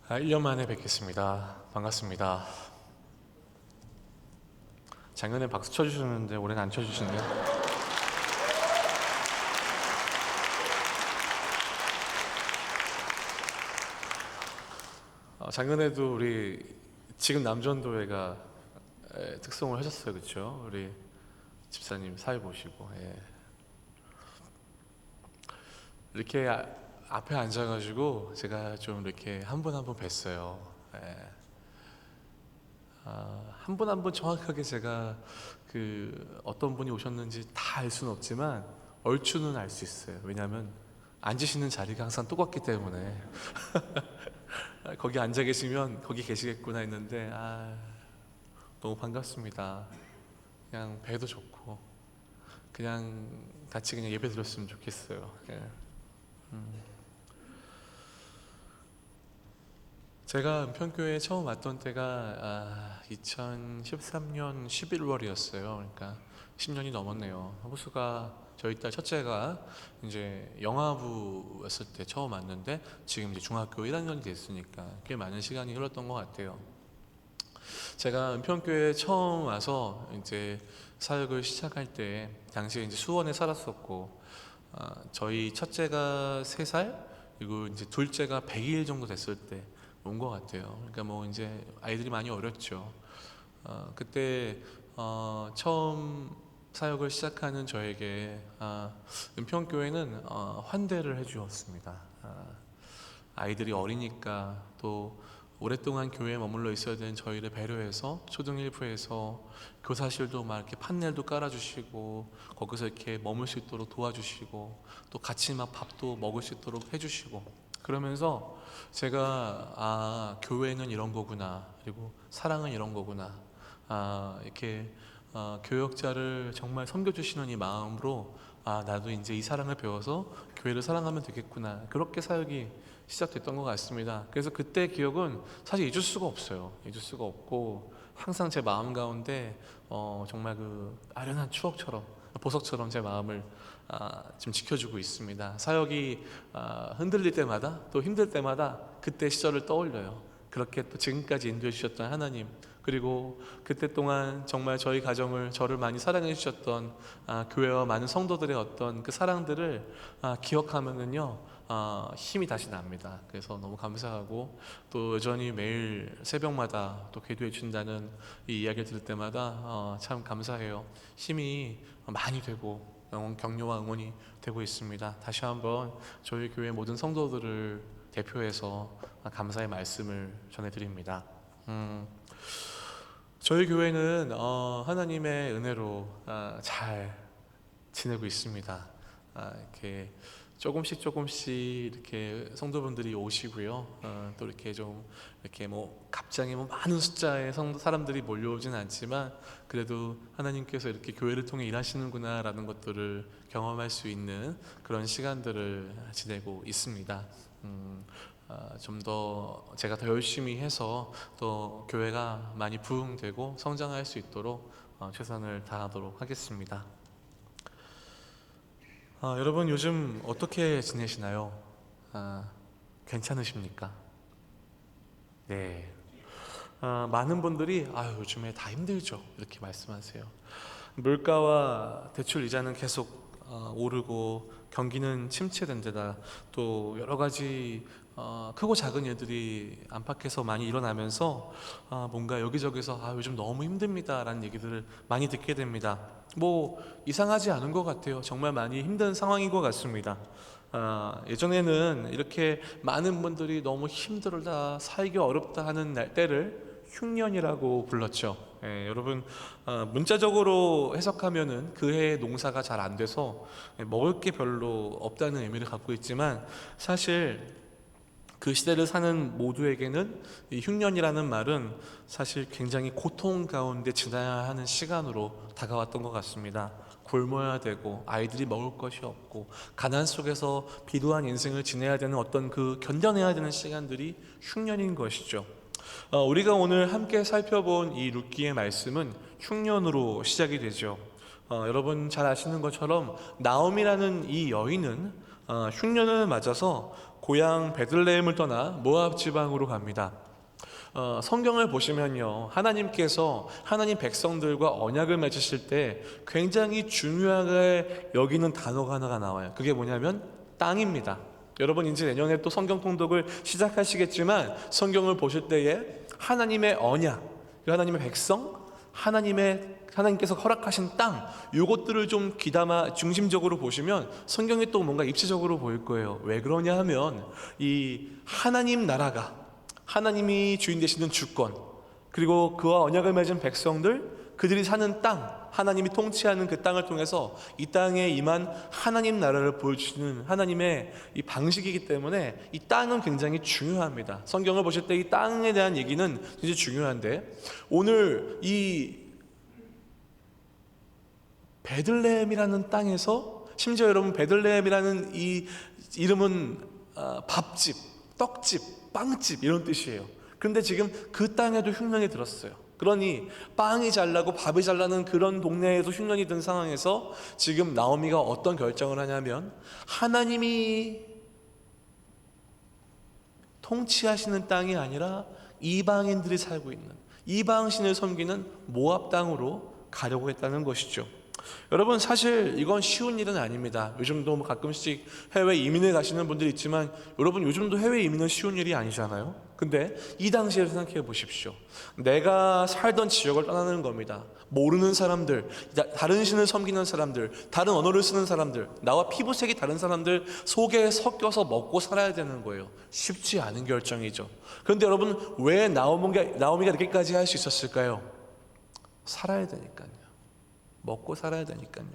1년 만에 뵙겠습니다. 반갑습니다. 작년에 박수 쳐주셨는데 올해는 안 쳐주시네요. 작년에도 우리 지금 남전도회가 특송을 하셨어요, 그렇죠? 우리 집사님 사회 보시고 이렇게 앞에 앉아가지고 제가 좀 이렇게 한 분 한 분 뵀어요. 한 분 한 분 정확하게 제가 그 어떤 분이 오셨는지 다 알 수는 없지만 얼추는 알 수 있어요. 왜냐하면 앉으시는 자리가 항상 똑같기 때문에 거기 앉아 계시면 거기 계시겠구나 했는데 너무 반갑습니다. 그냥 뵈도 좋고 그냥 같이 그냥 예배 드렸으면 좋겠어요. 제가 은평교회에 처음 왔던 때가 2013년 11월이었어요. 그러니까 10년이 넘었네요. 호수가 저희 딸 첫째가 이제 영아부였을 때 처음 왔는데 지금 이제 중학교 1학년이 됐으니까 꽤 많은 시간이 흘렀던 것 같아요. 제가 은평교회에 처음 와서 이제 사역을 시작할 때 당시에 이제 수원에 살았었고 저희 첫째가 3살 그리고 이제 둘째가 100일 정도 됐을 때 온 것 같아요. 그러니까 뭐 이제 아이들이 많이 어렸죠. 그때 처음 사역을 시작하는 저에게 은평교회는 환대를 해주었습니다. 아이들이 어리니까 또 오랫동안 교회에 머물러 있어야 되는 저희를 배려해서 초등 1부에서 교사실도 막 이렇게 판넬도 깔아주시고 거기서 이렇게 머물 수 있도록 도와주시고 또 같이 막 밥도 먹을 수 있도록 해주시고 그러면서 제가 교회는 이런 거구나 그리고 사랑은 이런 거구나 이렇게 교역자를 정말 섬겨주시는 이 마음으로 나도 이제 이 사랑을 배워서 교회를 사랑하면 되겠구나 그렇게 사역이 시작됐던 것 같습니다. 그래서 그때 기억은 사실 잊을 수가 없어요. 잊을 수가 없고 항상 제 마음 가운데 정말 그 아련한 추억처럼 보석처럼 제 마음을 지금 지켜주고 있습니다. 사역이 흔들릴 때마다 또 힘들 때마다 그때 시절을 떠올려요. 그렇게 또 지금까지 인도해 주셨던 하나님 그리고 그때 동안 정말 저희 가정을 저를 많이 사랑해 주셨던 교회와 많은 성도들의 어떤 그 사랑들을 기억하면은요 힘이 다시 납니다. 그래서 너무 감사하고 또 여전히 매일 새벽마다 또 기도해 준다는 이 이야기를 들을 때마다 참 감사해요. 힘이 많이 되고 격려와 응원이 되고 있습니다. 다시 한번 저희 교회 모든 성도들을 대표해서 감사의 말씀을 전해드립니다. 저희 교회는 하나님의 은혜로 잘 지내고 있습니다. 이렇게 조금씩 이렇게 성도분들이 오시고요. 또 이렇게 좀 이렇게 뭐 갑자기 뭐 많은 숫자의 사람들이 몰려오진 않지만 그래도 하나님께서 이렇게 교회를 통해 일하시는구나라는 것들을 경험할 수 있는 그런 시간들을 지내고 있습니다. 좀 더 제가 더 열심히 해서 또 교회가 많이 부흥되고 성장할 수 있도록 최선을 다하도록 하겠습니다. 여러분 요즘 어떻게 지내시나요? 괜찮으십니까? 네. 많은 분들이 요즘에 다 힘들죠 이렇게 말씀하세요. 물가와 대출 이자는 계속 오르고 경기는 침체된 데다 또 여러 가지 크고 작은 일들이 안팎에서 많이 일어나면서 뭔가 여기저기서 요즘 너무 힘듭니다 라는 얘기들을 많이 듣게 됩니다. 뭐 이상하지 않은 것 같아요. 정말 많이 힘든 상황인 것 같습니다. 예전에는 이렇게 많은 분들이 너무 힘들다 살기 어렵다 하는 때를 흉년이라고 불렀죠. 여러분 문자적으로 해석하면은 그해 농사가 잘 안 돼서 먹을 게 별로 없다는 의미를 갖고 있지만 사실 그 시대를 사는 모두에게는 이 흉년이라는 말은 사실 굉장히 고통 가운데 지나야 하는 시간으로 다가왔던 것 같습니다. 굶어야 되고 아이들이 먹을 것이 없고 가난 속에서 비루한 인생을 지내야 되는 어떤 그 견뎌내야 되는 시간들이 흉년인 것이죠. 우리가 오늘 함께 살펴본 이 룻기의 말씀은 흉년으로 시작이 되죠. 여러분 잘 아시는 것처럼 나옴이라는 이 여인은 흉년을 맞아서 고향 베들레헴을 떠나 모압 지방으로 갑니다. 성경을 보시면요, 하나님께서 하나님 백성들과 언약을 맺으실 때 굉장히 중요하게 여기는 단어가 하나가 나와요. 그게 뭐냐면 땅입니다. 여러분 이제 내년에 또 성경 통독을 시작하시겠지만 성경을 보실 때에 하나님의 언약, 하나님의 백성, 하나님께서 허락하신 땅, 요것들을 좀 귀담아 중심적으로 보시면 성경이 또 뭔가 입체적으로 보일 거예요. 왜 그러냐 하면 이 하나님 나라가, 하나님이 주인 되시는 주권, 그리고 그와 언약을 맺은 백성들, 그들이 사는 땅, 하나님이 통치하는 그 땅을 통해서 이 땅에 임한 하나님 나라를 보여주시는 하나님의 이 방식이기 때문에 이 땅은 굉장히 중요합니다. 성경을 보실 때 이 땅에 대한 얘기는 굉장히 중요한데, 오늘 이 베들레헴이라는 땅에서, 심지어 여러분 베들레헴이라는 이 이름은 밥집, 떡집, 빵집 이런 뜻이에요. 그런데 지금 그 땅에도 흉년이 들었어요. 그러니 빵이 잘 나고 밥이 잘 나는 그런 동네에도 흉년이 든 상황에서 지금 나오미가 어떤 결정을 하냐면, 하나님이 통치하시는 땅이 아니라 이방인들이 살고 있는, 이방신을 섬기는 모압 땅으로 가려고 했다는 것이죠. 여러분 사실 이건 쉬운 일은 아닙니다. 요즘도 가끔씩 해외 이민을 가시는 분들이 있지만, 여러분 요즘도 해외 이민은 쉬운 일이 아니잖아요. 근데 이 당시에 생각해 보십시오. 내가 살던 지역을 떠나는 겁니다. 모르는 사람들, 다른 신을 섬기는 사람들, 다른 언어를 쓰는 사람들, 나와 피부색이 다른 사람들 속에 섞여서 먹고 살아야 되는 거예요. 쉽지 않은 결정이죠. 그런데 여러분 왜 나오미가 이렇게까지 할 수 있었을까요? 살아야 되니까요. 먹고 살아야 되니까요.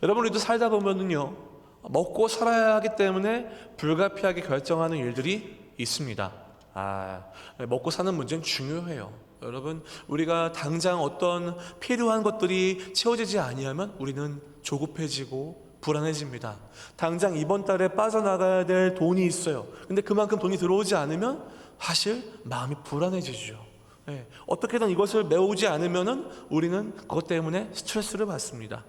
여러분 우리도 살다 보면은요, 먹고 살아야 하기 때문에 불가피하게 결정하는 일들이 있습니다. 먹고 사는 문제는 중요해요. 여러분 우리가 당장 어떤 필요한 것들이 채워지지 아니하면 우리는 조급해지고 불안해집니다. 당장 이번 달에 빠져나가야 될 돈이 있어요. 근데 그만큼 돈이 들어오지 않으면 사실 마음이 불안해지죠. 어떻게든 이것을 메우지 않으면은 우리는 그것 때문에 스트레스를 받습니다.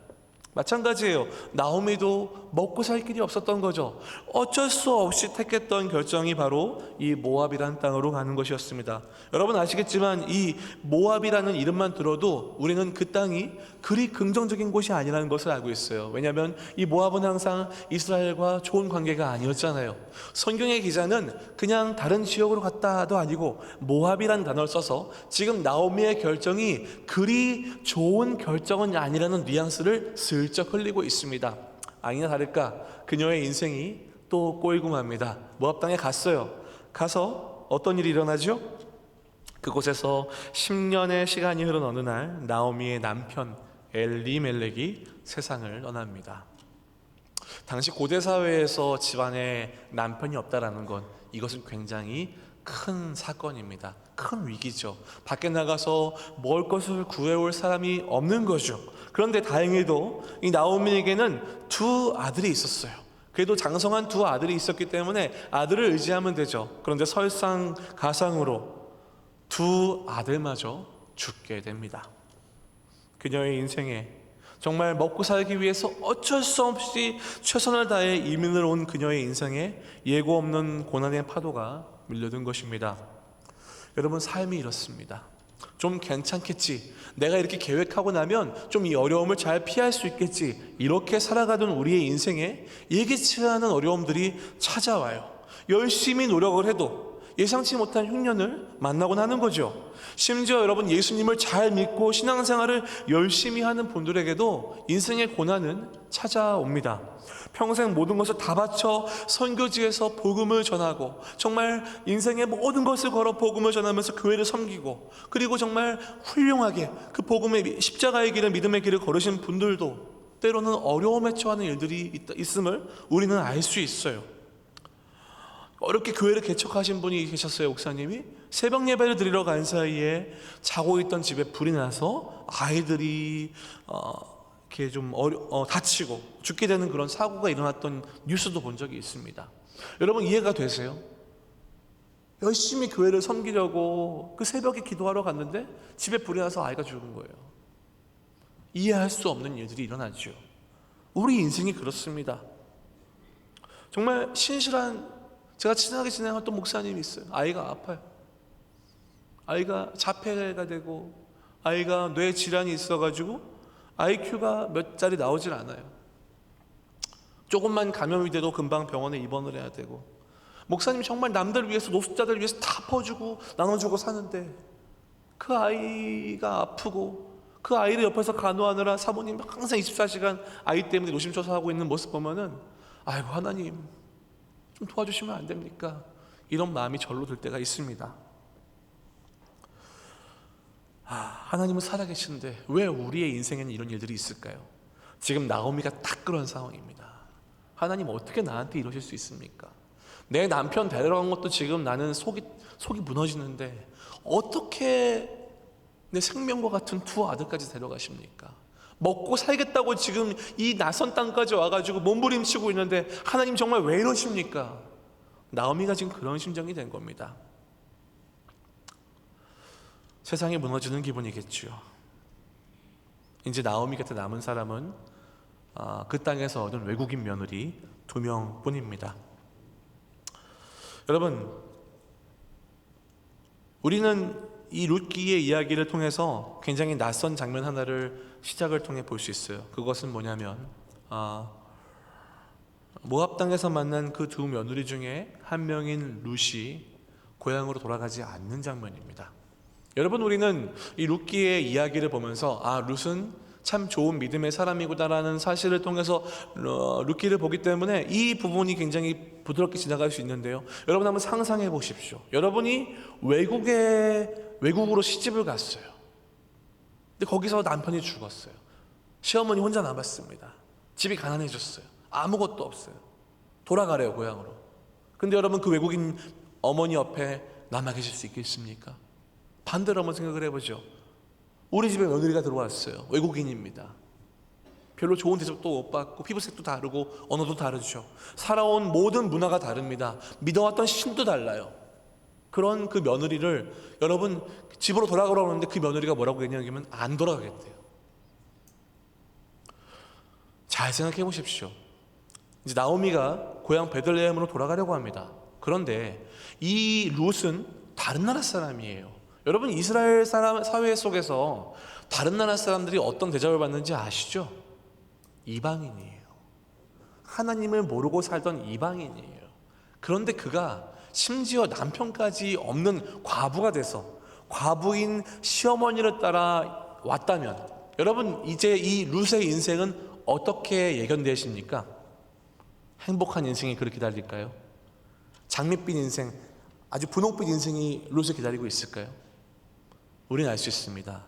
마찬가지예요. 나오미도 먹고 살 길이 없었던 거죠. 어쩔 수 없이 택했던 결정이 바로 이 모압이라는 땅으로 가는 것이었습니다. 여러분 아시겠지만 이 모압이라는 이름만 들어도 우리는 그 땅이 그리 긍정적인 곳이 아니라는 것을 알고 있어요. 왜냐하면 이 모압은 항상 이스라엘과 좋은 관계가 아니었잖아요. 성경의 기자는 그냥 다른 지역으로 갔다도 아니고 모압이라는 단어를 써서 지금 나오미의 결정이 그리 좋은 결정은 아니라는 뉘앙스를 슬쩍 흘리고 있습니다. 아니나 다를까 그녀의 인생이 또 꼬이고 맙니다. 모압 땅에 갔어요. 가서 어떤 일이 일어나죠? 그곳에서 10년의 시간이 흐른 어느 날 나오미의 남편 엘리멜렉이 세상을 떠납니다. 당시 고대 사회에서 집안에 남편이 없다라는 건, 이것은 굉장히 큰 사건입니다. 큰 위기죠. 밖에 나가서 먹을 것을 구해올 사람이 없는 거죠. 그런데 다행히도 이 나오미에게는 두 아들이 있었어요. 그래도 장성한 두 아들이 있었기 때문에 아들을 의지하면 되죠. 그런데 설상가상으로 두 아들마저 죽게 됩니다. 그녀의 인생에 정말 먹고 살기 위해서 어쩔 수 없이 최선을 다해 이민을 온 그녀의 인생에 예고 없는 고난의 파도가 밀려든 것입니다. 여러분 삶이 이렇습니다. 좀 괜찮겠지, 내가 이렇게 계획하고 나면 좀 이 어려움을 잘 피할 수 있겠지, 이렇게 살아가던 우리의 인생에 예기치 않은 어려움들이 찾아와요. 열심히 노력을 해도 예상치 못한 흉년을 만나곤 하는 거죠. 심지어 여러분 예수님을 잘 믿고 신앙생활을 열심히 하는 분들에게도 인생의 고난은 찾아옵니다. 평생 모든 것을 다 바쳐 선교지에서 복음을 전하고 정말 인생의 모든 것을 걸어 복음을 전하면서 교회를 섬기고, 그리고 정말 훌륭하게 그 복음의 십자가의 길을, 믿음의 길을 걸으신 분들도 때로는 어려움에 처하는 일들이 있음을 우리는 알 수 있어요. 어렵게 교회를 개척하신 분이 계셨어요. 목사님이 새벽 예배를 드리러 간 사이에 자고 있던 집에 불이 나서 아이들이 이렇게 좀 다치고 죽게 되는 그런 사고가 일어났던 뉴스도 본 적이 있습니다. 여러분 이해가 되세요? 열심히 교회를 섬기려고 그 새벽에 기도하러 갔는데 집에 불이 나서 아이가 죽은 거예요. 이해할 수 없는 일들이 일어나죠. 우리 인생이 그렇습니다. 정말 신실한 제가 친하게 지내는 어떤 목사님이 있어요. 아이가 아파요. 아이가 자폐가 되고 아이가 뇌 질환이 있어가지고 IQ가 몇 자리 나오질 않아요. 조금만 감염이 돼도 금방 병원에 입원을 해야 되고, 목사님이 정말 남들 위해서, 노숙자들 위해서 다 퍼주고 나눠주고 사는데 그 아이가 아프고 그 아이를 옆에서 간호하느라 사모님 항상 24시간 아이 때문에 노심초사하고 있는 모습 보면은 아이고 하나님 좀 도와주시면 안 됩니까? 이런 마음이 절로 들 때가 있습니다. 하나님은 살아계시는데 왜 우리의 인생에는 이런 일들이 있을까요? 지금 나오미가 딱 그런 상황입니다. 하나님 어떻게 나한테 이러실 수 있습니까? 내 남편 데려간 것도 지금 나는 속이 무너지는데 어떻게 내 생명과 같은 두 아들까지 데려가십니까? 먹고 살겠다고 지금 이 낯선 땅까지 와가지고 몸부림치고 있는데 하나님 정말 왜 이러십니까? 나오미가 지금 그런 심정이 된 겁니다. 세상이 무너지는 기분이겠죠. 이제 나오미 곁에 남은 사람은 그 땅에서 얻은 외국인 며느리 2명뿐입니다. 여러분, 우리는 이 룻기의 이야기를 통해서 굉장히 낯선 장면 하나를 시작을 통해 볼 수 있어요. 그것은 뭐냐면 모압 땅에서 만난 그 두 며느리 중에 한 명인 룻이 고향으로 돌아가지 않는 장면입니다. 여러분, 우리는 이 룻기의 이야기를 보면서 룻은 참 좋은 믿음의 사람이구나라는 사실을 통해서 룻기를 보기 때문에 이 부분이 굉장히 부드럽게 지나갈 수 있는데요, 여러분 한번 상상해 보십시오. 여러분이 외국으로 시집을 갔어요. 근데 거기서 남편이 죽었어요. 시어머니 혼자 남았습니다. 집이 가난해졌어요. 아무것도 없어요. 돌아가래요, 고향으로. 근데 여러분, 그 외국인 어머니 옆에 남아 계실 수 있겠습니까? 반대로 한번 생각을 해보죠. 우리 집에 며느리가 들어왔어요. 외국인입니다. 별로 좋은 대접도 못 받고 피부색도 다르고 언어도 다르죠. 살아온 모든 문화가 다릅니다. 믿어왔던 신도 달라요. 그런 그 며느리를 여러분 집으로 돌아가라고 하는데 그 며느리가 뭐라고 했냐면 안 돌아가겠대요. 잘 생각해 보십시오. 이제 나오미가 고향 베들레헴으로 돌아가려고 합니다. 그런데 이 룻은 다른 나라 사람이에요. 여러분, 이스라엘 사회 속에서 다른 나라 사람들이 어떤 대접을 받는지 아시죠? 이방인이에요. 하나님을 모르고 살던 이방인이에요. 그런데 그가 심지어 남편까지 없는 과부가 돼서 과부인 시어머니를 따라 왔다면, 여러분 이제 이 룻의 인생은 어떻게 예견되십니까? 행복한 인생이 그를 기다릴까요? 장밋빛 인생, 아주 분홍빛 인생이 룻을 기다리고 있을까요? 우리는 알 수 있습니다.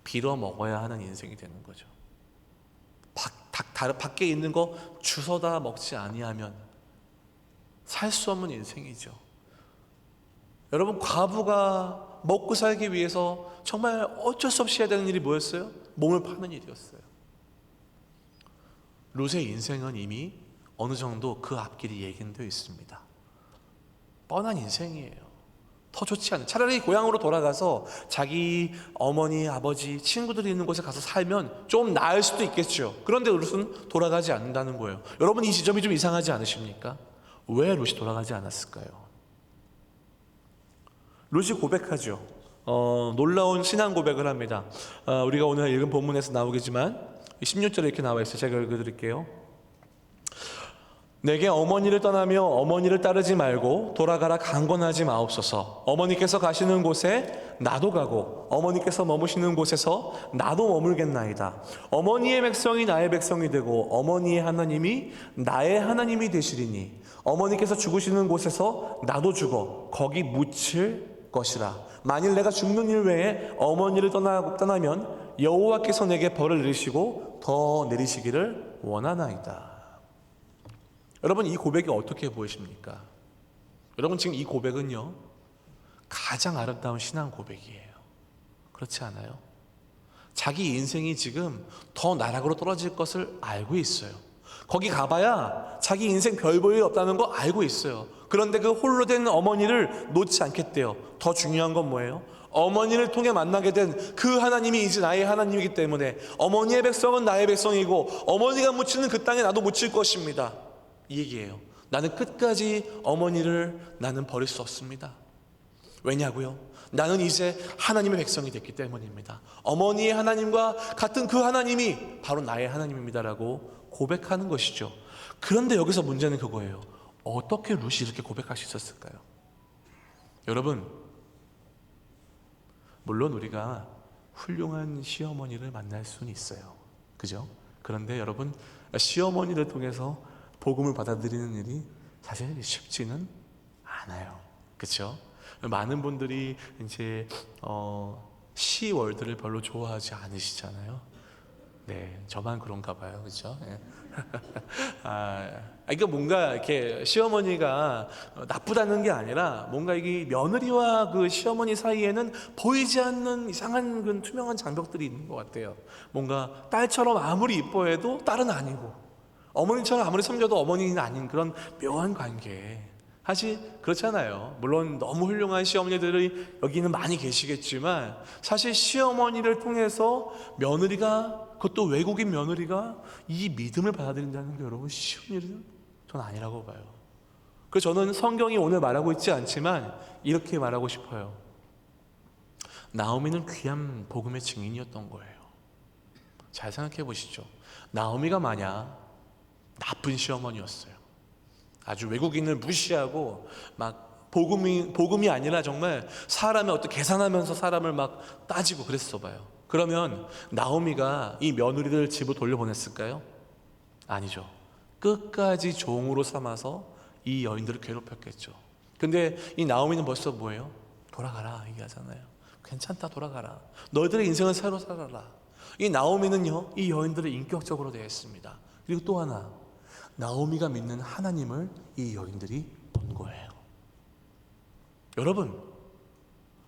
빌어 먹어야 하는 인생이 되는 거죠. 밖에 있는 거 주워다 먹지 아니하면 살 수 없는 인생이죠. 여러분, 과부가 먹고 살기 위해서 정말 어쩔 수 없이 해야 되는 일이 뭐였어요? 몸을 파는 일이었어요. 룻의 인생은 이미 어느 정도 그 앞길이 예견되어 있습니다. 뻔한 인생이에요. 더 좋지 않아요. 차라리 고향으로 돌아가서 자기 어머니, 아버지, 친구들이 있는 곳에 가서 살면 좀 나을 수도 있겠죠. 그런데 룻은 돌아가지 않는다는 거예요. 여러분, 이 지점이 좀 이상하지 않으십니까? 왜 룻이 돌아가지 않았을까요? 룻이 고백하죠. 놀라운 신앙 고백을 합니다. 우리가 오늘 읽은 본문에서 나오겠지만 16절에 이렇게 나와 있어요. 제가 읽어드릴게요. 내게 어머니를 떠나며 어머니를 따르지 말고 돌아가라 강권하지 마옵소서. 어머니께서 가시는 곳에 나도 가고 어머니께서 머무시는 곳에서 나도 머물겠나이다. 어머니의 백성이 나의 백성이 되고 어머니의 하나님이 나의 하나님이 되시리니 어머니께서 죽으시는 곳에서 나도 죽어 거기 묻힐 것이라. 만일 내가 죽는 일 외에 어머니를 떠나면 여호와께서 내게 벌을 내리시고 더 내리시기를 원하나이다. 여러분, 이 고백이 어떻게 보이십니까? 여러분, 지금 이 고백은요, 가장 아름다운 신앙 고백이에요. 그렇지 않아요? 자기 인생이 지금 더 나락으로 떨어질 것을 알고 있어요. 거기 가봐야 자기 인생 별 볼 일 없다는 거 알고 있어요. 그런데 그 홀로 된 어머니를 놓지 않겠대요. 더 중요한 건 뭐예요? 어머니를 통해 만나게 된 그 하나님이 이제 나의 하나님이기 때문에 어머니의 백성은 나의 백성이고 어머니가 묻히는 그 땅에 나도 묻힐 것입니다. 이 얘기예요. 나는 끝까지 어머니를 나는 버릴 수 없습니다. 왜냐고요? 나는 이제 하나님의 백성이 됐기 때문입니다. 어머니의 하나님과 같은 그 하나님이 바로 나의 하나님입니다라고 고백하는 것이죠. 그런데 여기서 문제는 그거예요. 어떻게 룻이 이렇게 고백할 수 있었을까요? 여러분, 물론 우리가 훌륭한 시어머니를 만날 수는 있어요. 그죠? 그런데 여러분, 시어머니를 통해서 복음을 받아들이는 일이 사실 쉽지는 않아요. 그렇죠? 많은 분들이 이제 시월드를 별로 좋아하지 않으시잖아요. 네, 저만 그런가 봐요. 그렇죠? 네. 그러니까 뭔가 이렇게 시어머니가 나쁘다는 게 아니라 뭔가 이게 며느리와 그 시어머니 사이에는 보이지 않는 이상한 그 투명한 장벽들이 있는 것 같아요. 뭔가 딸처럼 아무리 이뻐해도 딸은 아니고, 어머니처럼 아무리 섬겨도 어머니는 아닌 그런 묘한 관계. 사실 그렇잖아요. 물론 너무 훌륭한 시어머니들이 여기는 많이 계시겠지만 사실 시어머니를 통해서 며느리가, 그것도 외국인 며느리가 이 믿음을 받아들인다는 게 여러분 쉬운 일은 전 아니라고 봐요. 그래서 저는 성경이 오늘 말하고 있지 않지만 이렇게 말하고 싶어요. 나오미는 귀한 복음의 증인이었던 거예요. 잘 생각해 보시죠. 나오미가 만약 나쁜 시어머니였어요. 아주 외국인을 무시하고 막 복음이 아니라 정말 사람의 어떤 계산하면서 사람을 막 따지고 그랬어 봐요. 그러면 나오미가 이 며느리들 집으로 돌려보냈을까요? 아니죠. 끝까지 종으로 삼아서 이 여인들을 괴롭혔겠죠. 근데 이 나오미는 벌써 뭐예요? 돌아가라 얘기하잖아요. 괜찮다, 돌아가라. 너희들의 인생을 새로 살아라. 이 나오미는요, 이 여인들을 인격적으로 대했습니다. 그리고 또 하나, 나오미가 믿는 하나님을 이 여인들이 본 거예요. 여러분,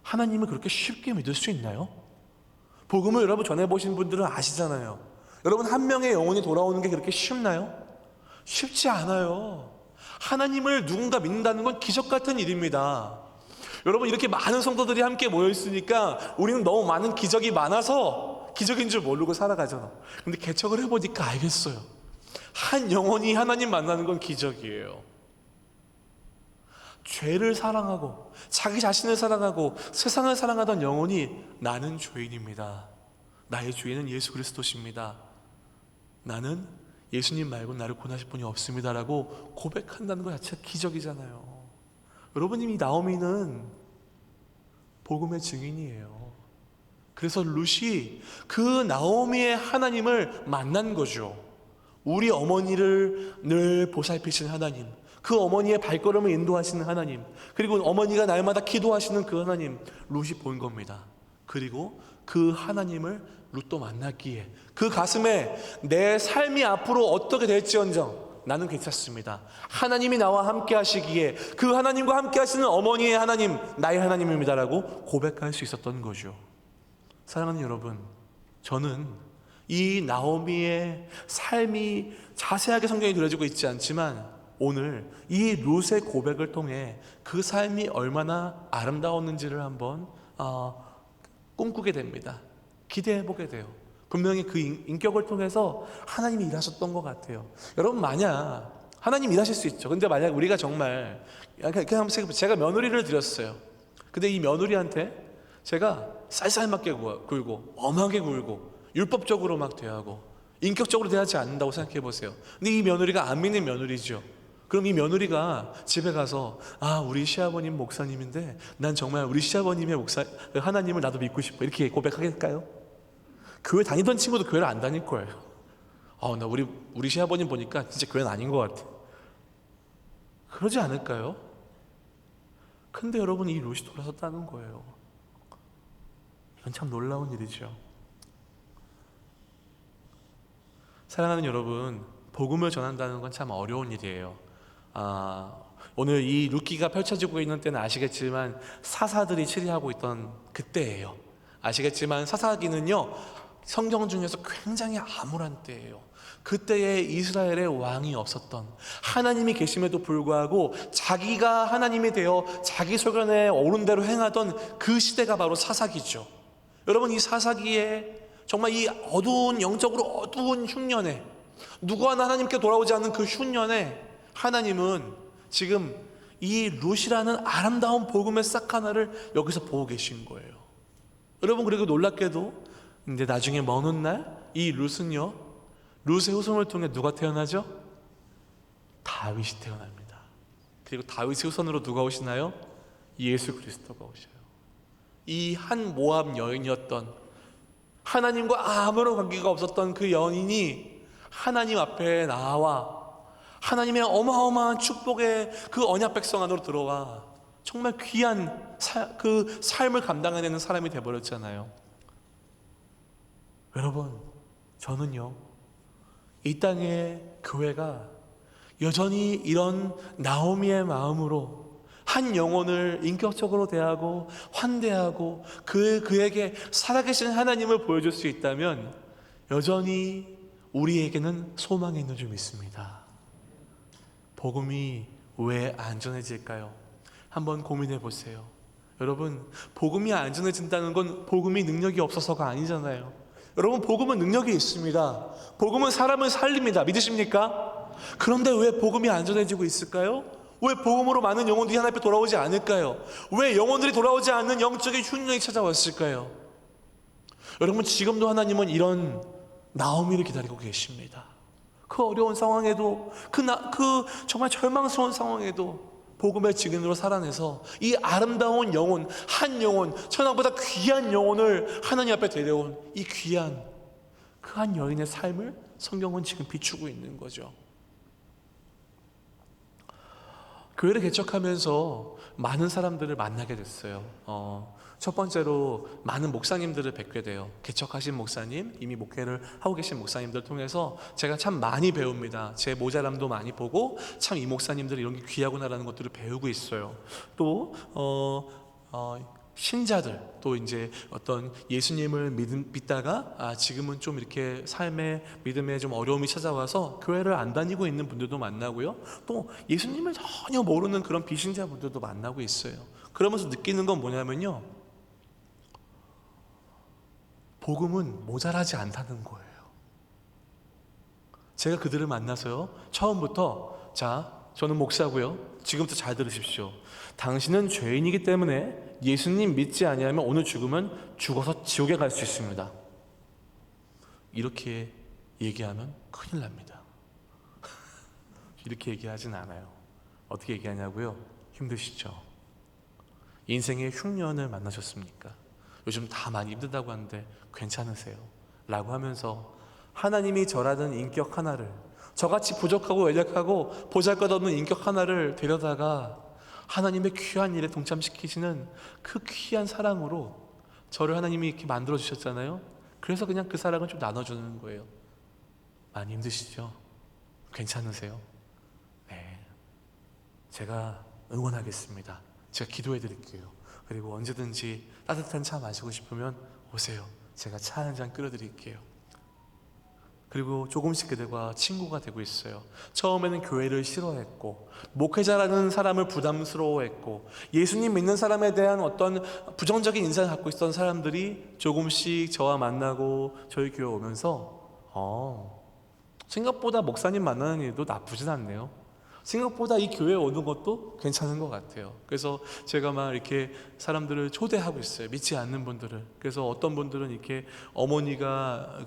하나님을 그렇게 쉽게 믿을 수 있나요? 복음을 여러분 전해보신 분들은 아시잖아요. 여러분, 한 명의 영혼이 돌아오는 게 그렇게 쉽나요? 쉽지 않아요. 하나님을 누군가 믿는다는 건 기적 같은 일입니다. 여러분, 이렇게 많은 성도들이 함께 모여있으니까 우리는 너무 많은 기적이 많아서 기적인 줄 모르고 살아가잖아. 근데 개척을 해보니까 알겠어요. 한 영혼이 하나님 만나는 건 기적이에요. 죄를 사랑하고 자기 자신을 사랑하고 세상을 사랑하던 영혼이 나는 죄인입니다. 나의 주인은 예수 그리스도십니다. 나는 예수님 말고 나를 구원하실 분이 없습니다라고 고백한다는 것 자체가 기적이잖아요. 여러분이 나오미는 복음의 증인이에요. 그래서 룻이 그 나오미의 하나님을 만난 거죠. 우리 어머니를 늘 보살피시는 하나님, 그 어머니의 발걸음을 인도하시는 하나님, 그리고 어머니가 날마다 기도하시는 그 하나님, 룻이 본 겁니다. 그리고 그 하나님을 룻도 만났기에 그 가슴에 내 삶이 앞으로 어떻게 될지언정 나는 괜찮습니다. 하나님이 나와 함께 하시기에 그 하나님과 함께 하시는 어머니의 하나님, 나의 하나님입니다라고 고백할 수 있었던 거죠. 사랑하는 여러분, 저는 이 나오미의 삶이 자세하게 성경에 그려지고 있지 않지만 오늘 이 룻의 고백을 통해 그 삶이 얼마나 아름다웠는지를 한번 꿈꾸게 됩니다. 기대해보게 돼요. 분명히 그 인격을 통해서 하나님이 일하셨던 것 같아요. 여러분, 만약 하나님 일하실 수 있죠. 근데 만약 우리가 정말 그냥 제가 며느리를 드렸어요. 근데 이 며느리한테 제가 쌀쌀맞게 굴고 엄하게 굴고 율법적으로 막 대하고 인격적으로 대하지 않는다고 생각해 보세요. 근데 이 며느리가 안 믿는 며느리죠. 그럼 이 며느리가 집에 가서 우리 시아버님 목사님인데 난 정말 우리 시아버님의 하나님을 나도 믿고 싶어 이렇게 고백하겠을까요? 교회 다니던 친구도 교회를 안 다닐 거예요. 나 우리 시아버님 보니까 진짜 교회는 아닌 것 같아. 그러지 않을까요? 근데 여러분, 이 룻이 돌아섰다는 거예요. 이건 참 놀라운 일이죠. 사랑하는 여러분, 복음을 전한다는 건 참 어려운 일이에요. 오늘 이 룻기가 펼쳐지고 있는 때는 아시겠지만 사사들이 치리하고 있던 그때예요. 아시겠지만 사사기는요, 성경 중에서 굉장히 암울한 때예요. 그때에 이스라엘의 왕이 없었던, 하나님이 계심에도 불구하고 자기가 하나님이 되어 자기 소견에 오른 대로 행하던 그 시대가 바로 사사기죠. 여러분, 이 사사기에 정말 이 어두운, 영적으로 어두운 흉년에, 누구 하나 하나님께 돌아오지 않는 그 흉년에 하나님은 지금 이 룻이라는 아름다운 복음의 싹 하나를 여기서 보고 계신 거예요. 여러분, 그리고 놀랍게도 이제 나중에 먼 훗날 이 룻은요, 룻의 후손을 통해 누가 태어나죠? 다윗이 태어납니다. 그리고 다윗의 후손으로 누가 오시나요? 예수 그리스도가 오셔요. 이 한 모압 여인이었던, 하나님과 아무런 관계가 없었던 그 여인이 하나님 앞에 나와 하나님의 어마어마한 축복의 그 언약 백성 안으로 들어와 정말 귀한 그 삶을 감당해내는 사람이 되어버렸잖아요. 여러분, 저는요, 이 땅의 교회가 여전히 이런 나오미의 마음으로 한 영혼을 인격적으로 대하고 환대하고 그에게 살아계신 하나님을 보여줄 수 있다면 여전히 우리에게는 소망이 있는 줄 믿습니다. 복음이 왜 안 전해질까요? 한번 고민해 보세요. 여러분, 복음이 안 전해진다는 건 복음이 능력이 없어서가 아니잖아요. 여러분, 복음은 능력이 있습니다. 복음은 사람을 살립니다. 믿으십니까? 그런데 왜 복음이 안 전해지고 있을까요? 왜 복음으로 많은 영혼들이 하나님 앞에 돌아오지 않을까요? 왜 영혼들이 돌아오지 않는 영적인 흉년이 찾아왔을까요? 여러분, 지금도 하나님은 이런 나오미를 기다리고 계십니다. 그 어려운 상황에도 그 정말 절망스러운 상황에도 복음의 증인으로 살아내서 이 아름다운 영혼, 한 영혼, 천하보다 귀한 영혼을 하나님 앞에 데려온 이 귀한 그 한 여인의 삶을 성경은 지금 비추고 있는 거죠. 교회를 개척하면서 많은 사람들을 만나게 됐어요. 첫 번째로 많은 목사님들을 뵙게 돼요. 개척하신 목사님, 이미 목회를 하고 계신 목사님들 통해서 제가 참 많이 배웁니다. 제 모자람도 많이 보고 참 이 목사님들이 이런 게 귀하구나라는 것들을 배우고 있어요. 또 신자들, 또 이제 어떤 예수님을 믿다가 지금은 좀 이렇게 삶의 믿음에 좀 어려움이 찾아와서 교회를 안 다니고 있는 분들도 만나고요. 또 예수님을 전혀 모르는 그런 비신자분들도 만나고 있어요. 그러면서 느끼는 건 뭐냐면요, 복음은 모자라지 않다는 거예요. 제가 그들을 만나서요, 처음부터 저는 목사고요, 지금부터 잘 들으십시오. 당신은 죄인이기 때문에 예수님 믿지 아니하면 오늘 죽으면 죽어서 지옥에 갈 수 있습니다. 이렇게 얘기하면 큰일 납니다. 이렇게 얘기하진 않아요. 어떻게 얘기하냐고요? 힘드시죠? 인생의 흉년을 만나셨습니까? 요즘 다 많이 힘들다고 하는데 괜찮으세요? 라고 하면서 하나님이 저라는 인격 하나를, 저같이 부족하고 연약하고 보잘것없는 인격 하나를 데려다가 하나님의 귀한 일에 동참시키시는 그 귀한 사랑으로 저를 하나님이 이렇게 만들어 주셨잖아요. 그래서 그냥 그 사랑을 좀 나눠주는 거예요. 많이 힘드시죠? 괜찮으세요? 네, 제가 응원하겠습니다. 제가 기도해 드릴게요. 그리고 언제든지 따뜻한 차 마시고 싶으면 오세요. 제가 차 한 잔 끓여 드릴게요. 그리고 조금씩 그들과 친구가 되고 있어요. 처음에는 교회를 싫어했고, 목회자라는 사람을 부담스러워했고, 예수님 믿는 사람에 대한 어떤 부정적인 인상을 갖고 있었던 사람들이 조금씩 저와 만나고 저희 교회 오면서 생각보다 목사님 만나는 일도 나쁘진 않네요. 생각보다 이 교회에 오는 것도 괜찮은 것 같아요. 그래서 제가 막 이렇게 사람들을 초대하고 있어요. 믿지 않는 분들을. 그래서 어떤 분들은 이렇게 어머니가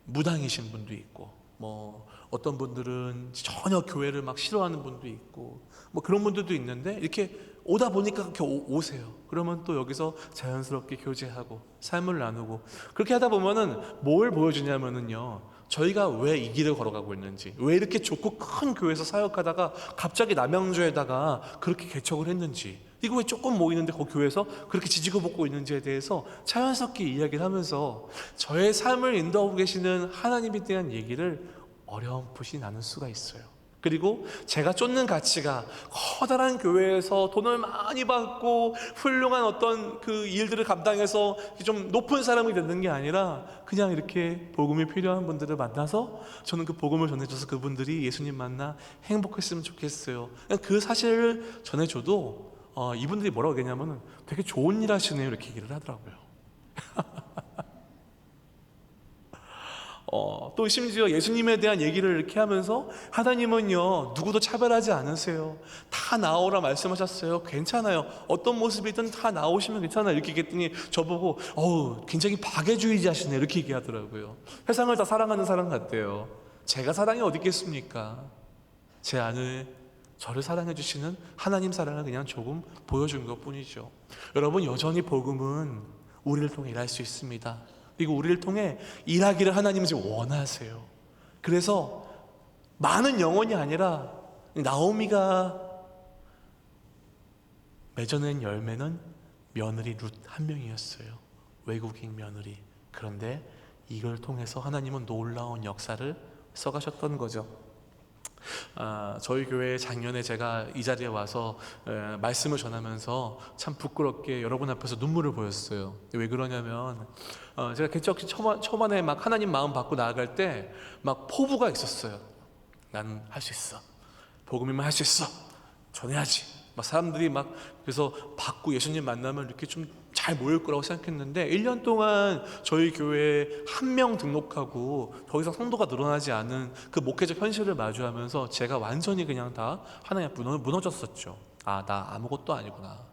무당이신 분도 있고, 뭐 어떤 분들은 전혀 교회를 막 싫어하는 분도 있고, 뭐 그런 분들도 있는데 이렇게 오다 보니까 그렇게 오세요. 그러면 또 여기서 자연스럽게 교제하고 삶을 나누고, 그렇게 하다 보면은 뭘 보여주냐면은요, 저희가 왜 이 길을 걸어가고 있는지, 왜 이렇게 좋고 큰 교회에서 사역하다가 갑자기 남양주에다가 그렇게 개척을 했는지, 이거 왜 조금 모이는데 그 교회에서 그렇게 지지고 볶고 있는지에 대해서 자연스럽게 이야기를 하면서 저의 삶을 인도하고 계시는 하나님에 대한 얘기를 어렴풋이 나눌 수가 있어요. 그리고 제가 쫓는 가치가 커다란 교회에서 돈을 많이 받고 훌륭한 어떤 그 일들을 감당해서 좀 높은 사람이 되는 게 아니라, 그냥 이렇게 복음이 필요한 분들을 만나서 저는 그 복음을 전해줘서 그분들이 예수님 만나 행복했으면 좋겠어요. 그 사실을 전해줘도 이분들이 뭐라고 얘기하냐면 되게 좋은 일 하시네요, 이렇게 얘기를 하더라고요. 또 심지어 예수님에 대한 얘기를 이렇게 하면서 하나님은요 누구도 차별하지 않으세요. 다 나오라 말씀하셨어요. 괜찮아요. 어떤 모습이든 다 나오시면 괜찮아요. 이렇게 얘기했더니 저보고 굉장히 박애주의자시네 이렇게 얘기하더라고요. 세상을 다 사랑하는 사람 같대요. 제가 사랑이 어디 있겠습니까? 제 안에 저를 사랑해 주시는 하나님 사랑을 그냥 조금 보여준 것 뿐이죠. 여러분, 여전히 복음은 우리를 통해 일할 수 있습니다. 그리고 우리를 통해 일하기를 하나님은 지금 원하세요. 그래서 많은 영혼이 아니라 나오미가 맺어낸 열매는 며느리 룻 한 명이었어요. 외국인 며느리. 그런데 이걸 통해서 하나님은 놀라운 역사를 써가셨던 거죠. 저희 교회에 작년에 제가 이 자리에 와서 말씀을 전하면서 참 부끄럽게 여러분 앞에서 눈물을 보였어요. 왜 그러냐면 제가 개척 초반에 막 하나님 마음 받고 나아갈 때 막 포부가 있었어요. 나는 할 수 있어. 복음이면 할 수 있어. 전해야지. 막 사람들이 막 그래서 받고 예수님 만나면 이렇게 좀 잘 모일 거라고 생각했는데 1년 동안 저희 교회에 한 명 등록하고 더 이상 성도가 늘어나지 않은 그 목회적 현실을 마주하면서 제가 완전히 그냥 다 하나님 앞에 무너졌었죠. 나 아무것도 아니구나.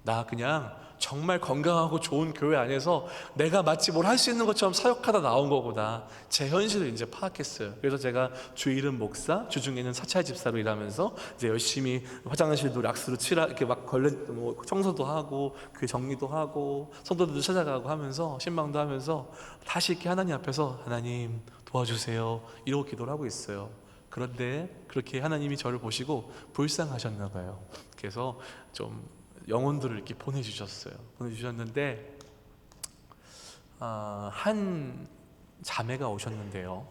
나 그냥 정말 건강하고 좋은 교회 안에서 내가 마치 뭘 할 수 있는 것처럼 사역하다 나온 거구나. 제 현실을 이제 파악했어요. 그래서 제가 주 이름 목사, 주중에는 사찰 집사로 일하면서 이제 열심히 화장실도 락스로 이렇게 막 청소도 하고 그 정리도 하고 성도들도 찾아가고 하면서 신방도 하면서 다시 이렇게 하나님 앞에서 하나님 도와주세요 이러고 기도를 하고 있어요. 그런데 그렇게 하나님이 저를 보시고 불쌍하셨나 봐요. 그래서 좀 영혼들을 이렇게 보내주셨는데 한 자매가 오셨는데요.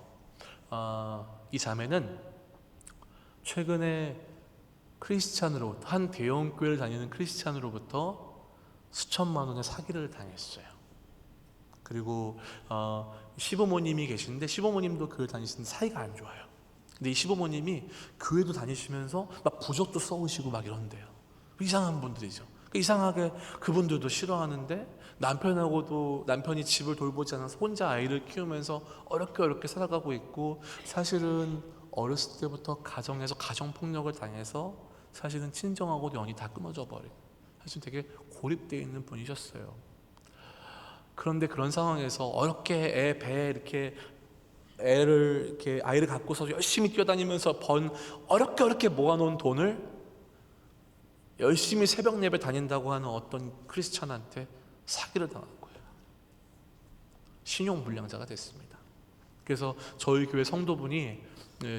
이 자매는 최근에 크리스찬으로 한 대형 교회를 다니는 크리스찬으로부터 수천만 원의 사기를 당했어요. 그리고 시부모님이 계신데 시부모님도 교회 다니시는데 사이가 안 좋아요. 근데 이 시부모님이 교회도 다니시면서 막 부적도 써오시고 막 이런대요. 이상한 분들이죠. 이상하게 그분들도 싫어하는데 남편이 집을 돌보지 않아서 혼자 아이를 키우면서 어렵게 살아가고 있고, 사실은 어렸을 때부터 가정에서 가정폭력을 당해서 사실은 친정하고 연이 다 끊어져 버린, 사실 되게 고립되어 있는 분이셨어요. 그런데 그런 상황에서 어렵게 배에 이렇게 아이를 갖고서 열심히 뛰어다니면서 어렵게 모아놓은 돈을 열심히 새벽 예배 다닌다고 하는 어떤 크리스찬한테 사기를 당한 거예요. 신용불량자가 됐습니다. 그래서 저희 교회 성도분이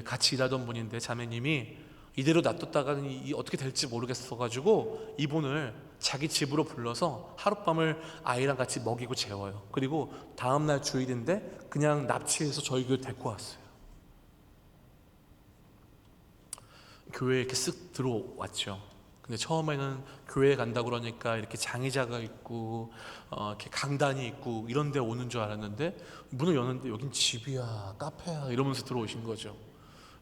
같이 일하던 분인데 자매님이 이대로 놔뒀다가는 어떻게 될지 모르겠어가지고 이분을 자기 집으로 불러서 하룻밤을 아이랑 같이 먹이고 재워요. 그리고 다음날 주일인데 그냥 납치해서 저희 교회 데리고 왔어요. 교회에 이렇게 쓱 들어왔죠. 근데 처음에는 교회에 간다 그러니까 이렇게 장의자가 있고 이렇게 강단이 있고 이런 데 오는 줄 알았는데 문을 여는데 여긴 집이야, 카페야 이러면서 들어오신 거죠.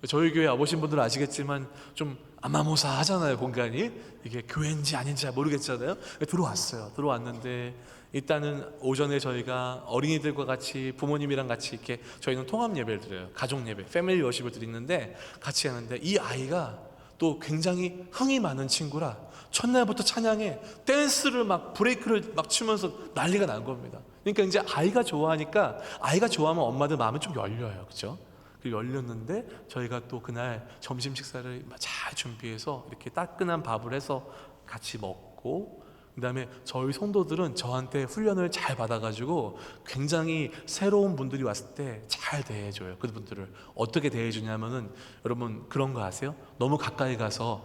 저희 교회 와보신 분들은 아시겠지만 좀 아마모사하잖아요. 공간이 이게 교회인지 아닌지 잘 모르겠잖아요. 들어왔어요. 들어왔는데 일단은 오전에 저희가 어린이들과 같이 부모님이랑 같이 이렇게 저희는 통합 예배를 드려요. 가족 예배, 패밀리 워십을 드리는데 같이 하는데 이 아이가 또 굉장히 흥이 많은 친구라 첫날부터 찬양에 댄스를 막 브레이크를 막 치면서 난리가 난 겁니다. 그러니까 이제 아이가 좋아하면 엄마들 마음이 좀 열려요. 그렇죠? 열렸는데 저희가 또 그날 점심 식사를 잘 준비해서 이렇게 따끈한 밥을 해서 같이 먹고, 그 다음에 저희 성도들은 저한테 훈련을 잘 받아가지고 굉장히 새로운 분들이 왔을 때 잘 대해줘요. 그분들을 어떻게 대해주냐면은 여러분 그런 거 아세요? 너무 가까이 가서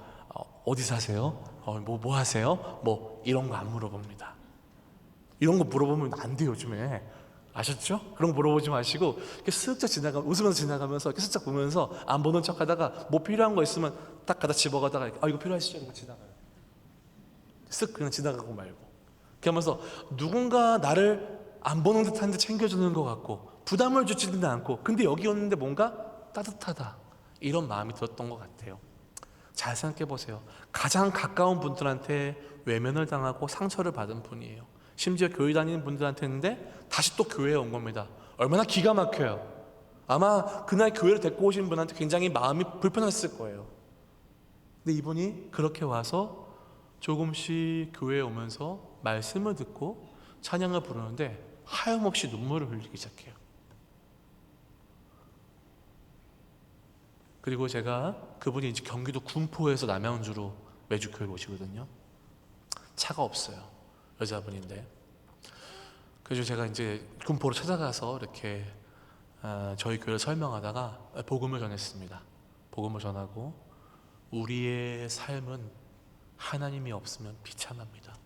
어디 사세요? 뭐 하세요? 뭐 이런 거 안 물어봅니다. 이런 거 물어보면 안 돼요. 요즘에 아셨죠? 그런 거 물어보지 마시고 이렇게 슬쩍 웃으면서 지나가면서 이렇게 슬쩍 보면서 안 보는 척 하다가 뭐 필요한 거 있으면 딱 갖다 집어가다가 이거 필요하시죠? 이러고 지나가요. 쓱 그냥 지나가고 말고. 그렇게 하면서 누군가 나를 안 보는 듯한데 챙겨주는 것 같고 부담을 주지는 않고, 근데 여기 오는데 뭔가 따뜻하다 이런 마음이 들었던 것 같아요. 잘 생각해 보세요. 가장 가까운 분들한테 외면을 당하고 상처를 받은 분이에요. 심지어 교회 다니는 분들한테인데 다시 또 교회에 온 겁니다. 얼마나 기가 막혀요. 아마 그날 교회를 데리고 오신 분한테 굉장히 마음이 불편했을 거예요. 근데 이분이 그렇게 와서 조금씩 교회에 오면서 말씀을 듣고 찬양을 부르는데 하염없이 눈물을 흘리기 시작해요. 그리고 제가 그분이 이제 경기도 군포에서 남양주로 매주 교회 오시거든요. 차가 없어요. 여자분인데. 그래서 제가 이제 군포로 찾아가서 이렇게 저희 교회를 설명하다가 복음을 전했습니다. 복음을 전하고 우리의 삶은 하나님이 없으면 비참합니다.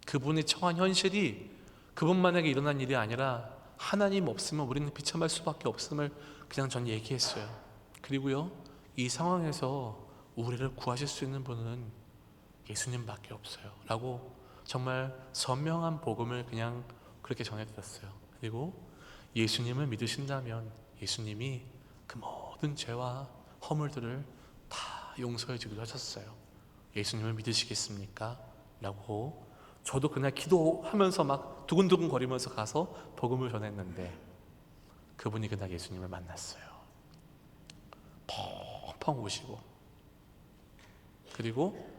그분이 처한 현실이 그분만에게 일어난 일이 아니라 하나님 없으면 우리는 비참할 수밖에 없음을 그냥 전 얘기했어요. 그리고요, 이 상황에서 우리를 구하실 수 있는 분은 예수님밖에 없어요 라고 정말 선명한 복음을 그냥 그렇게 전해드렸어요. 그리고 예수님을 믿으신다면 예수님이 그 모든 죄와 허물들을 다 용서해 주기도 하셨어요. 예수님을 믿으시겠습니까? 라고 저도 그날 기도하면서 막 두근두근 거리면서 가서 복음을 전했는데 그분이 그날 예수님을 만났어요. 펑펑 우시고. 그리고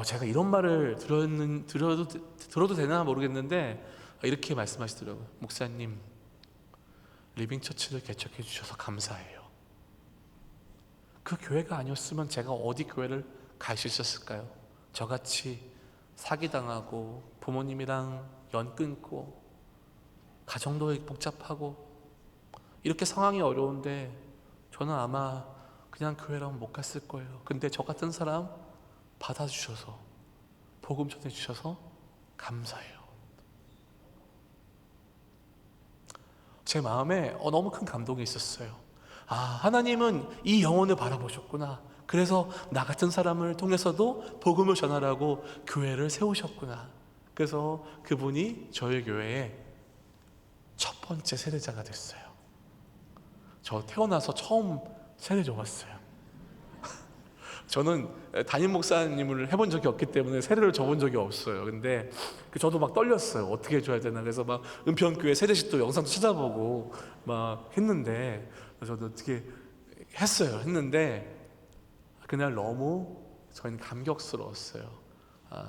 제가 이런 말을 들어도 되나 모르겠는데 이렇게 말씀하시더라고요. 목사님, 리빙처치를 개척해 주셔서 감사해요. 그 교회가 아니었으면 제가 어디 교회를 갈 수 있었을까요? 저같이 사기당하고 부모님이랑 연 끊고 가정도 복잡하고 이렇게 상황이 어려운데 저는 아마 그냥 교회라면 못 갔을 거예요. 근데 저 같은 사람 받아주셔서 복음 전해주셔서 감사해요. 제 마음에 너무 큰 감동이 있었어요. 하나님은 이 영혼을 바라보셨구나. 그래서 나 같은 사람을 통해서도 복음을 전하라고 교회를 세우셨구나. 그래서 그분이 저희 교회의 첫 번째 세례자가 됐어요. 저 태어나서 처음 세례 줘봤어요. 저는 담임 목사님을 해본 적이 없기 때문에 세례를 줘본 적이 없어요. 근데 저도 막 떨렸어요. 어떻게 해줘야 되나. 그래서 막 은평교회 세례식도 영상도 찾아보고 막 했는데 저도 어떻게 했는데 그날 너무 저희는 감격스러웠어요.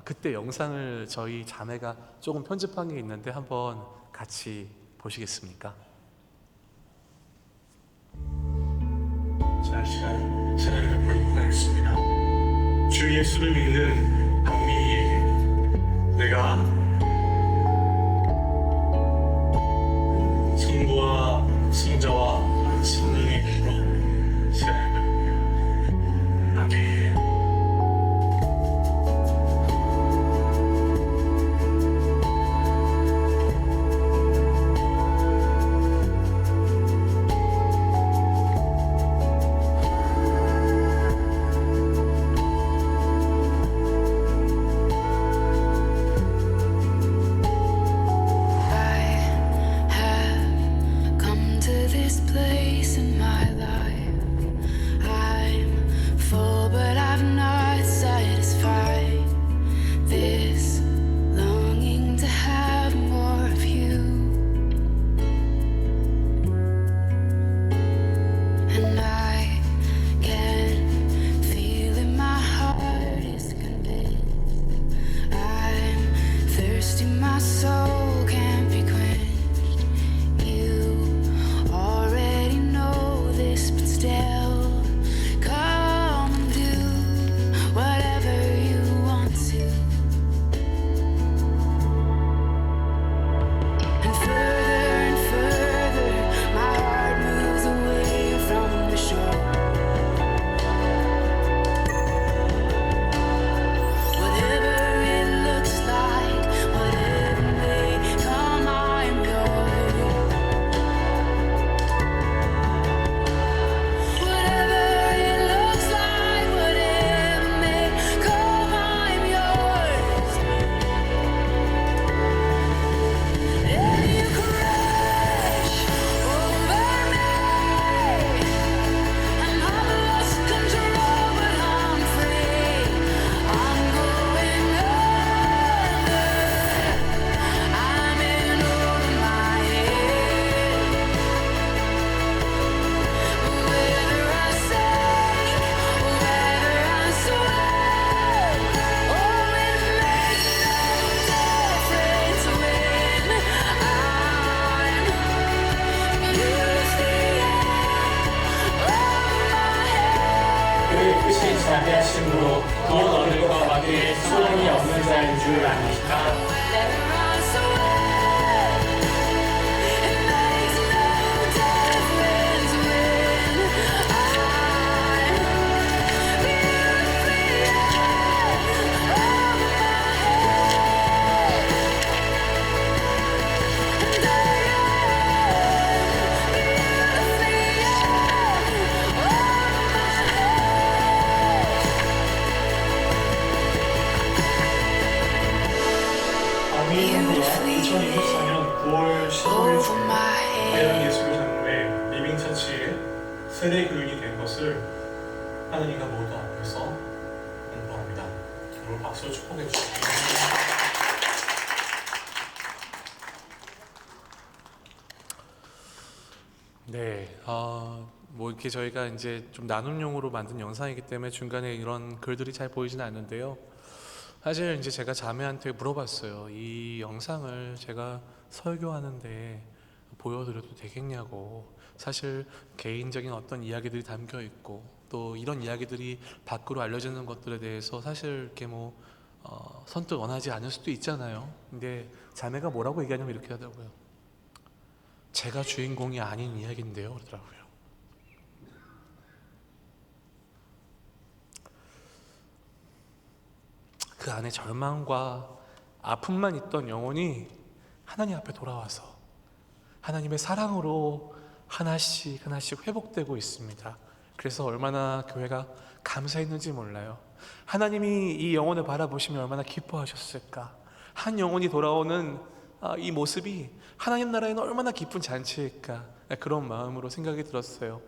그때 영상을 저희 자매가 조금 편집한 게 있는데 한번 같이 보시겠습니까? 지난 시간 찬양을 부르고 가겠습니다. 주 예수를 믿는 박미희에게 내가 성부와 성자와 성령의 힘으로 시작합니다. 아멘. 주 아니시나 아미인도와 2024년 9월 15일 중에 대한 예수교 장로회 리빙처치의 세대 교인이 된 것을 하느님과 모두 앞에서 공부합니다. 오늘 박수로 축복해 주시기 바랍니다. 네, 뭐 이렇게 저희가 이제 좀 나눔용으로 만든 영상이기 때문에 중간에 이런 글들이 잘 보이지는 않는데요. 사실 이제 제가 자매한테 물어봤어요. 이 영상을 제가 설교하는데 보여드려도 되겠냐고. 사실 개인적인 어떤 이야기들이 담겨 있고 또 이런 이야기들이 밖으로 알려지는 것들에 대해서 사실 이렇게 뭐 선뜻 원하지 않을 수도 있잖아요. 근데 자매가 뭐라고 얘기하냐면 이렇게 하더라고요. 제가 주인공이 아닌 이야기인데요, 그러더라고요. 그 안에 절망과 아픔만 있던 영혼이 하나님 앞에 돌아와서 하나님의 사랑으로 하나씩 하나씩 회복되고 있습니다. 그래서 얼마나 교회가 감사했는지 몰라요. 하나님이 이 영혼을 바라보시면 얼마나 기뻐하셨을까. 한 영혼이 돌아오는 이 모습이 하나님 나라에는 얼마나 기쁜 잔치일까. 그런 마음으로 생각이 들었어요.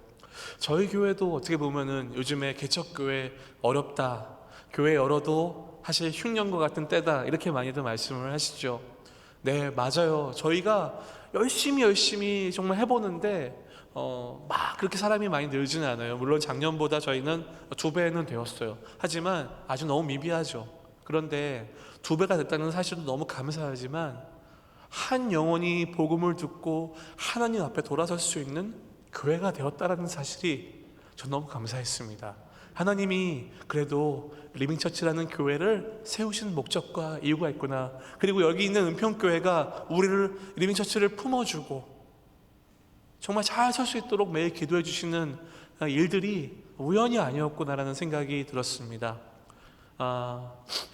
저희 교회도 어떻게 보면은 요즘에 개척교회 어렵다, 교회 열어도 사실 흉년과 같은 때다, 이렇게 많이들 말씀을 하시죠. 네, 맞아요. 저희가 열심히 정말 해보는데 막 그렇게 사람이 많이 늘지는 않아요. 물론 작년보다 저희는 2배는 되었어요. 하지만 아주 너무 미비하죠. 그런데 2배가 됐다는 사실도 너무 감사하지만 한 영혼이 복음을 듣고 하나님 앞에 돌아설 수 있는 교회가 되었다는 사실이 전 너무 감사했습니다. 하나님이 그래도 리빙처치라는 교회를 세우신 목적과 이유가 있구나. 그리고 여기 있는 은평교회가 우리를 리빙처치를 품어주고 정말 잘 설 수 있도록 매일 기도해 주시는 일들이 우연이 아니었구나라는 생각이 들었습니다.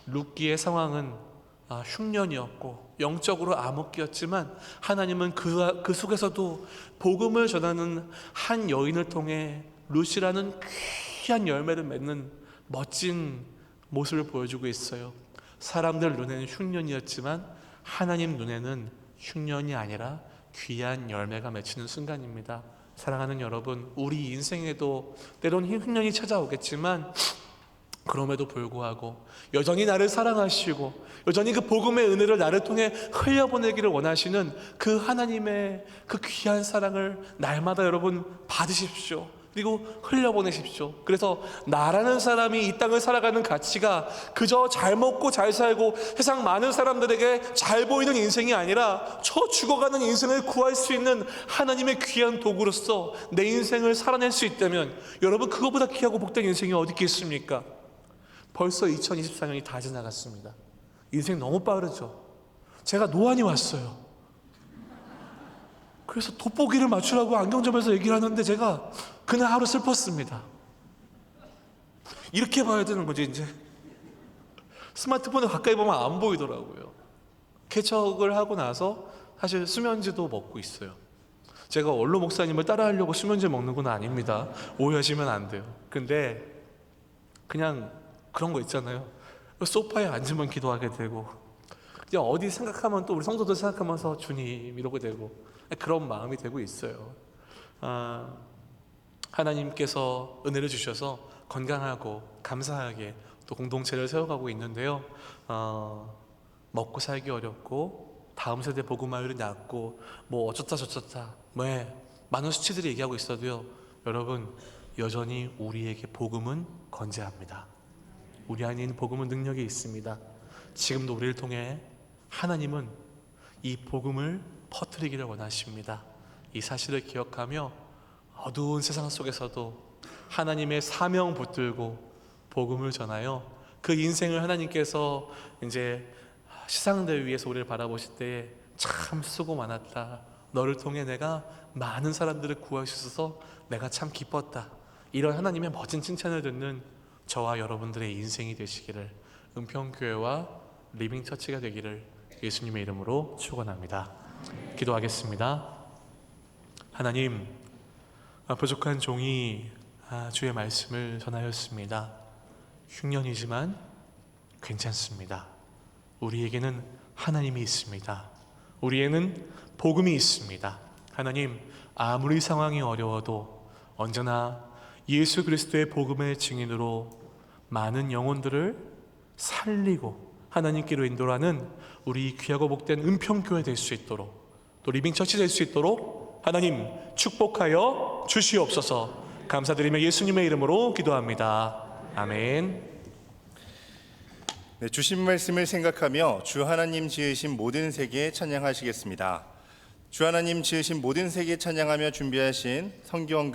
룻기의 상황은 흉년이었고 영적으로 암흑기였지만 하나님은 그 속에서도 복음을 전하는 한 여인을 통해 룻이라는 귀한 열매를 맺는 멋진 모습을 보여주고 있어요. 사람들 눈에는 흉년이었지만 하나님 눈에는 흉년이 아니라 귀한 열매가 맺히는 순간입니다. 사랑하는 여러분, 우리 인생에도 때론 흉년이 찾아오겠지만 그럼에도 불구하고 여전히 나를 사랑하시고 여전히 그 복음의 은혜를 나를 통해 흘려보내기를 원하시는 그 하나님의 그 귀한 사랑을 날마다 여러분 받으십시오. 그리고 흘려보내십시오. 그래서 나라는 사람이 이 땅을 살아가는 가치가 그저 잘 먹고 잘 살고 세상 많은 사람들에게 잘 보이는 인생이 아니라 저 죽어가는 인생을 구할 수 있는 하나님의 귀한 도구로서 내 인생을 살아낼 수 있다면 여러분, 그거보다 귀하고 복된 인생이 어디 있겠습니까? 벌써 2024년이 다 지나갔습니다. 인생 너무 빠르죠. 제가 노안이 왔어요. 그래서 돋보기를 맞추라고 안경점에서 얘기를 하는데 제가 그날 하루 슬펐습니다. 이렇게 봐야 되는 거지. 이제 스마트폰을 가까이 보면 안 보이더라고요. 개척을 하고 나서 사실 수면제도 먹고 있어요. 제가 원로 목사님을 따라하려고 수면제 먹는 건 아닙니다. 오해하시면 안 돼요. 근데 그냥 그런 거 있잖아요. 소파에 앉으면 기도하게 되고 그냥 어디 생각하면 또 우리 성도들 생각하면서 주님 이러게 되고 그런 마음이 되고 있어요. 하나님께서 은혜를 주셔서 건강하고 감사하게 또 공동체를 세워가고 있는데요. 먹고 살기 어렵고 다음 세대 복음화율이 낮고 뭐 어쩌다 저쩌다 많은 수치들이 얘기하고 있어도요, 여러분 여전히 우리에게 복음은 건재합니다. 우리 안에 있는 복음은 능력이 있습니다. 지금도 우리를 통해 하나님은 이 복음을 퍼뜨리기를 원하십니다. 이 사실을 기억하며 어두운 세상 속에서도 하나님의 사명 붙들고 복음을 전하여 그 인생을 하나님께서 이제 시상들 위해서 우리를 바라보실 때 참 수고 많았다. 너를 통해 내가 많은 사람들을 구할 수 있어서 내가 참 기뻤다. 이런 하나님의 멋진 칭찬을 듣는 저와 여러분들의 인생이 되시기를, 은평교회와 리빙처치가 되기를 예수님의 이름으로 축원합니다. 기도하겠습니다. 하나님, 부족한 종이 주의 말씀을 전하였습니다. 흉년이지만 괜찮습니다. 우리에게는 하나님이 있습니다. 우리에는 복음이 있습니다. 하나님, 아무리 상황이 어려워도 언제나 예수 그리스도의 복음의 증인으로 많은 영혼들을 살리고 하나님께로 인도하는 우리 귀하고 복된 은평교회 될 수 있도록, 또 리빙처치 될 수 있도록 하나님 축복하여 주시옵소서. 감사드리며 예수님의 이름으로 기도합니다. 아멘. 네, 주신 말씀을 생각하며 주 하나님 지으신 모든 세계 찬양하시겠습니다. 주 하나님 지으신 모든 세계 찬양하며 준비하신 성경